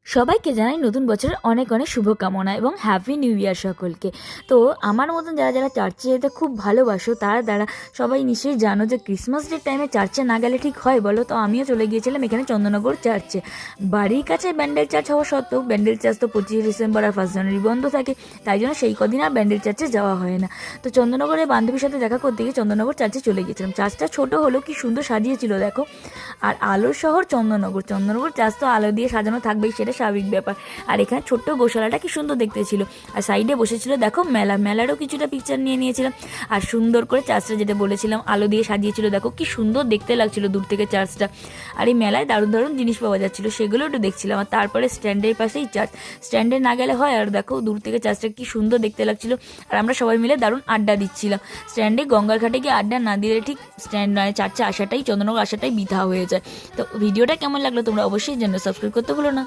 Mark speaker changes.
Speaker 1: সবাইকে জানাই নতুন বছরের অনেক অনেক শুভকামনা এবং হ্যাপি নিউ ইয়ার সকলকে। তো আমার মতন যারা যারা চার্চে যেতে খুব ভালোবাসো তারা সবাই নিশ্চয়ই জানো যে ক্রিসমাস ডের টাইমে চার্চে না গেলে ঠিক হয় বলো। তো আমিও চলে গিয়েছিলাম এখানে চন্দননগর চার্চে। বাড়ির কাছে ব্যান্ডেল চার্চ হওয়া সত্ত্বেও ব্যান্ডেল চার্চ তো 25 ডিসেম্বর আর 1 জানুয়ারি বন্ধ থাকে, তাই জন্য সেই কদিন আর ব্যান্ডেল চার্চে যাওয়া হয় না। তো চন্দননগরের বান্ধবীর সাথে দেখা করতে গিয়ে চন্দননগর চার্চে চলে গিয়েছিলাম। চার্চটা ছোট হলেও কি সুন্দর সাজিয়েছিল দেখো। আর আলোর শহর চন্দননগর চার্চ তো আলো দিয়ে সাজানো থাকবেই, সেটা স্বাভাবিক ব্যাপার। আর এখানে ছোট্ট গোশালাটা কি সুন্দর দেখতে ছিল। আর সাইডে বসেছিল দেখো মেলারও কিছুটা পিকচার নিয়ে নিয়েছিলাম। আর সুন্দর করে চার্চটা যেটা বলেছিলাম আলো দিয়ে সাজিয়েছিল, দেখো কি সুন্দর দেখতে লাগছিল দূর থেকে চার্চটা। আর এই মেলায় দারুণ দারুণ জিনিস পাওয়া যাচ্ছিলো, সেগুলো একটু দেখছিলাম। আর তারপরে স্ট্যান্ডের পাশেই চার্চ, স্ট্যান্ডে না গেলে হয়। আর দেখো দূর থেকে চার্চটা কি সুন্দর দেখতে লাগছিল। আর আমরা সবাই মিলে দারুণ আড্ডা দিচ্ছিলাম। স্ট্যান্ডে গঙ্গার ঘাটে গিয়ে আড্ডা না দিলে ঠিক স্ট্যান্ড নয় চার্চে আসাটাই, চন্দননগর আসাটাই বৃথা হয়ে যায়। তো ভিডিওটা কেমন লাগলো তোমরা অবশ্যই জানো, সাবস্ক্রাইব করতে ভুলো না।